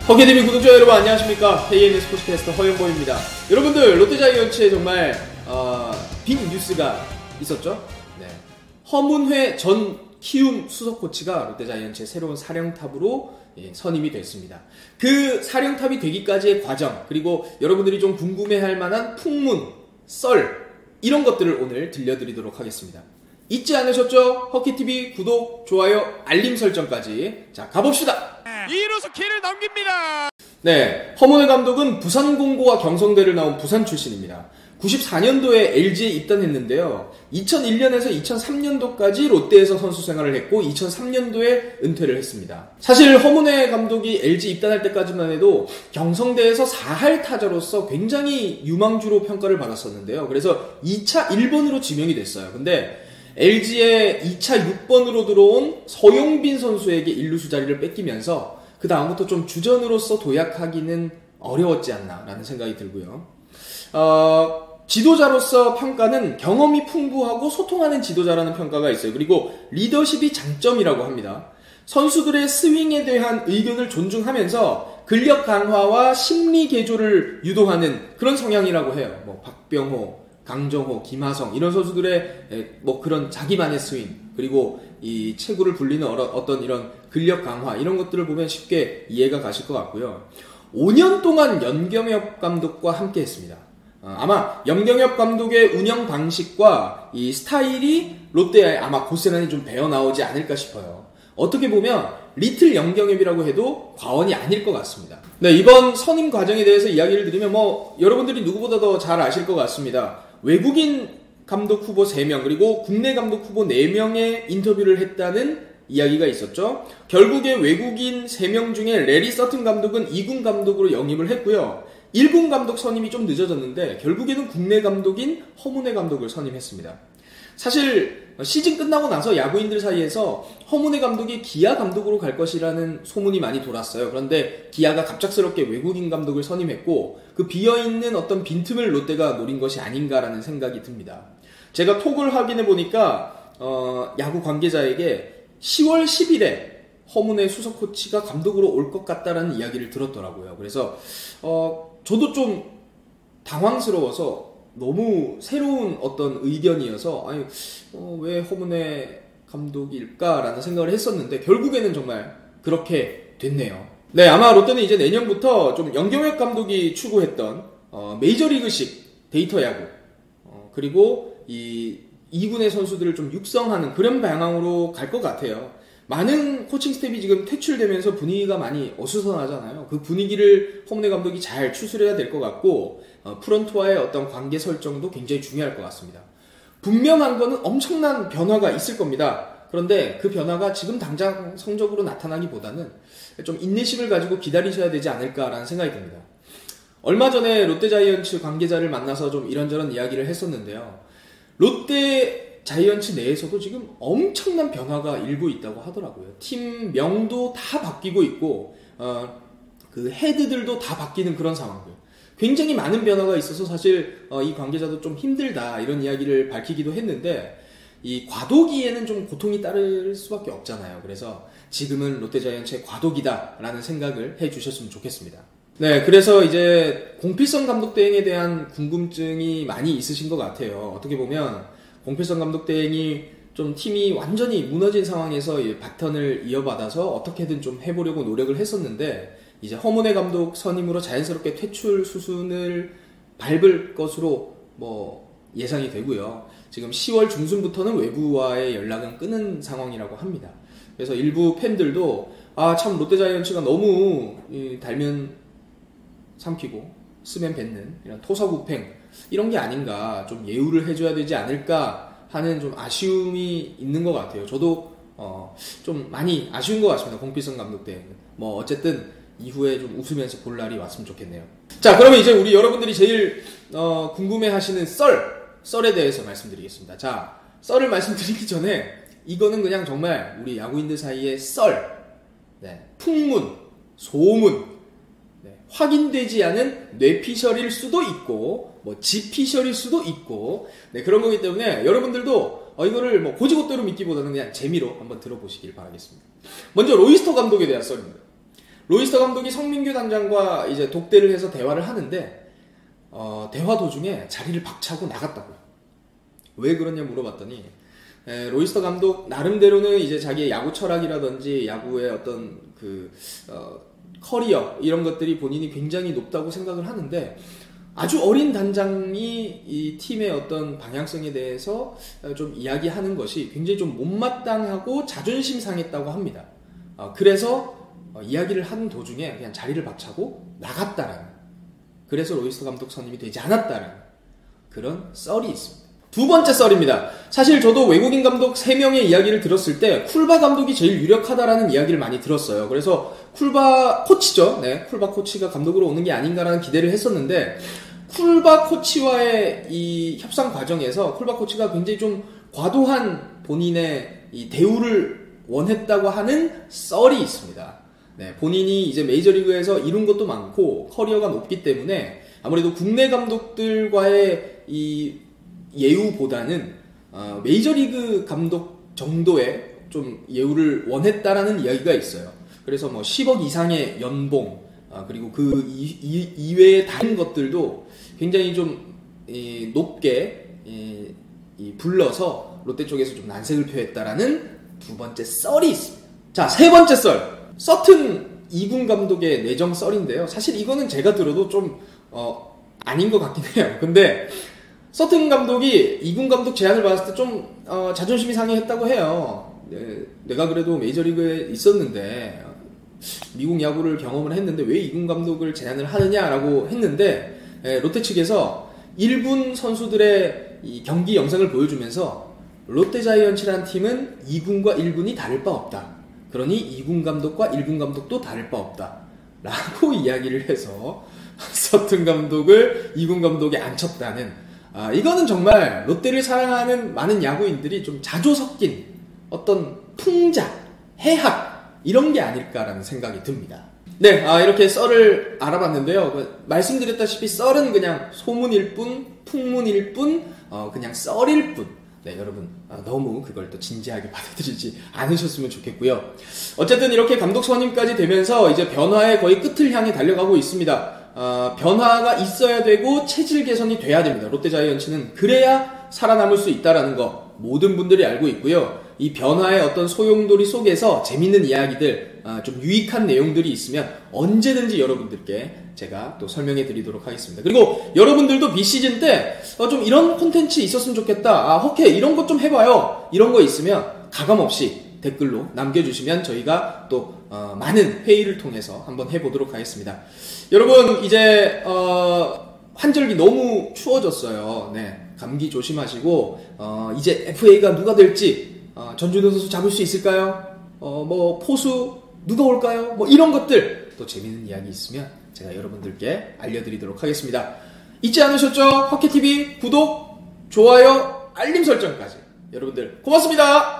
허기TV 구독자 여러분 안녕하십니까. KNN 스포츠캐스터 허영범입니다. 여러분들 롯데자이언츠에 정말 빅 뉴스가 있었죠. 네. 허문회 전 키움 수석코치가 롯데자이언츠의 새로운 사령탑으로 선임이 됐습니다. 그 사령탑이 되기까지의 과정, 그리고 여러분들이 좀 궁금해할 만한 풍문, 썰 이런 것들을 오늘 들려드리도록 하겠습니다. 잊지 않으셨죠? 허키TV 구독, 좋아요, 알림 설정까지. 자, 가봅시다. 2루수 키를 넘깁니다. 네, 허문회 감독은 부산공고와 경성대를 나온 부산 출신입니다. 94년도에 LG에 입단했는데요. 2001년에서 2003년도까지 롯데에서 선수 생활을 했고 2003년도에 은퇴를 했습니다. 사실 허문회 감독이 LG 입단할 때까지만 해도 경성대에서 4할 타자로서 굉장히 유망주로 평가를 받았었는데요. 그래서 2차 1번으로 지명이 됐어요. 근데 LG의 2차 6번으로 들어온 서용빈 선수에게 1루수 자리를 뺏기면서 그 다음부터 좀 주전으로서 도약하기는 어려웠지 않나라는 생각이 들고요. 지도자로서 평가는 경험이 풍부하고 소통하는 지도자라는 평가가 있어요. 그리고 리더십이 장점이라고 합니다. 선수들의 스윙에 대한 의견을 존중하면서 근력 강화와 심리 개조를 유도하는 그런 성향이라고 해요. 뭐 박병호, 강정호, 김하성 이런 선수들의 뭐 그런 자기만의 스윙, 그리고 이 체구를 불리는 어떤 이런 근력 강화 이런 것들을 보면 쉽게 이해가 가실 것 같고요. 5년 동안 연경엽 감독과 함께 했습니다. 아마 연경엽 감독의 운영 방식과 이 스타일이 롯데에 아마 고스란히 좀 배어 나오지 않을까 싶어요. 어떻게 보면 리틀 연경엽이라고 해도 과언이 아닐 것 같습니다. 네, 이번 선임 과정에 대해서 이야기를 드리면 여러분들이 누구보다 더 잘 아실 것 같습니다. 외국인 감독 후보 3명 그리고 국내 감독 후보 4명의 인터뷰를 했다는 이야기가 있었죠. 결국에 외국인 3명 중에 레리 서튼 감독은 2군 감독으로 영입을 했고요. 1군 감독 선임이 좀 늦어졌는데 결국에는 국내 감독인 허문회 감독을 선임했습니다. 사실 시즌 끝나고 나서 야구인들 사이에서 허문회 감독이 기아 감독으로 갈 것이라는 소문이 많이 돌았어요. 그런데 기아가 갑작스럽게 외국인 감독을 선임했고 그 비어있는 어떤 빈틈을 롯데가 노린 것이 아닌가라는 생각이 듭니다. 제가 톡을 확인해 보니까 야구 관계자에게 10월 10일에 허문회 수석 코치가 감독으로 올 것 같다라는 이야기를 들었더라고요. 그래서 저도 좀 당황스러워서 너무 새로운 어떤 의견이어서 왜 허문회 감독일까라는 생각을 했었는데 결국에는 정말 그렇게 됐네요. 네, 아마 롯데는 이제 내년부터 좀 연경엽 감독이 추구했던 메이저리그식 데이터 야구 그리고 이 2군의 선수들을 좀 육성하는 그런 방향으로 갈 것 같아요. 많은 코칭 스텝이 지금 퇴출되면서 분위기가 많이 어수선하잖아요. 그 분위기를 허문회 감독이 잘 추스려야 될 것 같고 프런트와의 어떤 관계 설정도 굉장히 중요할 것 같습니다. 분명한 거는 엄청난 변화가 있을 겁니다. 그런데 그 변화가 지금 당장 성적으로 나타나기보다는 좀 인내심을 가지고 기다리셔야 되지 않을까라는 생각이 듭니다. 얼마 전에 롯데자이언츠 관계자를 만나서 좀 이런저런 이야기를 했었는데요. 롯데 자이언츠 내에서도 지금 엄청난 변화가 일고 있다고 하더라고요. 팀명도 다 바뀌고 있고 그 헤드들도 다 바뀌는 그런 상황들. 굉장히 많은 변화가 있어서 사실 이 관계자도 좀 힘들다 이런 이야기를 밝히기도 했는데 이 과도기에는 좀 고통이 따를 수밖에 없잖아요. 그래서 지금은 롯데자이언츠의 과도기다라는 생각을 해주셨으면 좋겠습니다. 네, 그래서 이제 공필성 감독 대행에 대한 궁금증이 많이 있으신 것 같아요. 어떻게 보면 공필성 감독 대행이 좀 팀이 완전히 무너진 상황에서 바턴을 이어받아서 어떻게든 좀 해보려고 노력을 했었는데 이제 허문회 감독 선임으로 자연스럽게 퇴출 수순을 밟을 것으로 예상이 되고요. 지금 10월 중순부터는 외부와의 연락은 끊은 상황이라고 합니다. 그래서 일부 팬들도 참 롯데자이언츠가 너무 달면 삼키고 쓰면 뱉는 이런 토사구팽 이런 게 아닌가, 좀 예우를 해줘야 되지 않을까 하는 좀 아쉬움이 있는 것 같아요. 저도 좀 많이 아쉬운 것 같습니다. 공필성 감독 때는 어쨌든 이후에 좀 웃으면서 볼 날이 왔으면 좋겠네요. 자, 그러면 이제 우리 여러분들이 제일 궁금해하시는 썰에 대해서 말씀드리겠습니다. 자, 썰을 말씀드리기 전에 이거는 그냥 정말 우리 야구인들 사이의 풍문, 소문, 확인되지 않은 뇌피셜일 수도 있고 지피셜일 수도 있고 그런 거기 때문에 여러분들도 이거를 고지고대로 믿기보다는 그냥 재미로 한번 들어보시길 바라겠습니다. 먼저 로이스터 감독에 대한 썰입니다. 로이스터 감독이 성민규 단장과 이제 독대를 해서 대화를 하는데 대화 도중에 자리를 박차고 나갔다고요. 왜 그러냐 물어봤더니 로이스터 감독 나름대로는 이제 자기의 야구 철학이라든지 야구의 어떤 커리어 이런 것들이 본인이 굉장히 높다고 생각을 하는데 아주 어린 단장이 이 팀의 어떤 방향성에 대해서 좀 이야기하는 것이 굉장히 좀 못마땅하고 자존심 상했다고 합니다. 그래서 이야기를 하는 도중에 그냥 자리를 박차고 나갔다라는, 그래서 로이스터 감독 선임이 되지 않았다라는 그런 썰이 있습니다. 두 번째 썰입니다. 사실 저도 외국인 감독 3명의 이야기를 들었을 때 쿨바 감독이 제일 유력하다라는 이야기를 많이 들었어요. 그래서 쿨바 코치죠. 네, 쿨바 코치가 감독으로 오는 게 아닌가라는 기대를 했었는데 쿨바 코치와의 이 협상 과정에서 쿨바 코치가 굉장히 좀 과도한 본인의 이 대우를 원했다고 하는 썰이 있습니다. 네, 본인이 이제 메이저리그에서 이룬 것도 많고 커리어가 높기 때문에 아무래도 국내 감독들과의 이 예우보다는 메이저리그 감독 정도의 좀 예우를 원했다라는 이야기가 있어요. 그래서 뭐 10억 이상의 연봉, 그리고 그 이외의 다른 것들도 굉장히 좀 높게 불러서 롯데 쪽에서 좀 난색을 표했다라는 두 번째 썰이 있습니다. 자, 세 번째 썰. 서튼 2군 감독의 내정 썰인데요. 사실 이거는 제가 들어도 좀 아닌 것 같긴 해요. 근데 서튼 감독이 2군 감독 제안을 받았을 때 좀 자존심이 상해했다고 해요. 내가 그래도 메이저리그에 있었는데 미국 야구를 경험을 했는데 왜 2군 감독을 제안을 하느냐라고 했는데 롯데 측에서 1군 선수들의 이 경기 영상을 보여주면서 롯데 자이언츠라는 팀은 2군과 1군이 다를 바 없다. 그러니 2군 감독과 1군 감독도 다를 바 없다. 라고 이야기를 해서 서튼 감독을 2군 감독에 앉혔다는, 이거는 정말 롯데를 사랑하는 많은 야구인들이 좀 자조 섞인 어떤 풍자, 해학 이런 게 아닐까라는 생각이 듭니다. 네, 이렇게 썰을 알아봤는데요. 말씀드렸다시피 썰은 그냥 소문일 뿐, 풍문일 뿐, 그냥 썰일 뿐. 네, 여러분 너무 그걸 또 진지하게 받아들이지 않으셨으면 좋겠고요. 어쨌든 이렇게 감독 선임까지 되면서 이제 변화의 거의 끝을 향해 달려가고 있습니다. 변화가 있어야 되고 체질 개선이 돼야 됩니다. 롯데 자이언츠는 그래야 살아남을 수 있다라는 거 모든 분들이 알고 있고요. 이 변화의 어떤 소용돌이 속에서 재밌는 이야기들, 좀 유익한 내용들이 있으면 언제든지 여러분들께 제가 또 설명해 드리도록 하겠습니다. 그리고 여러분들도 비시즌 때 좀 이런 콘텐츠 있었으면 좋겠다. 호케 이런 것 좀 해봐요. 이런 거 있으면 가감없이 댓글로 남겨주시면 저희가 또 많은 회의를 통해서 한번 해보도록 하겠습니다. 여러분 이제 환절기 너무 추워졌어요. 네, 감기 조심하시고 이제 FA가 누가 될지 전준우 선수 잡을 수 있을까요? 뭐 포수 누가 올까요? 뭐 이런 것들 또 재밌는 이야기 있으면 제가 여러분들께 알려드리도록 하겠습니다. 잊지 않으셨죠? 허케TV 구독, 좋아요, 알림 설정까지. 여러분들 고맙습니다.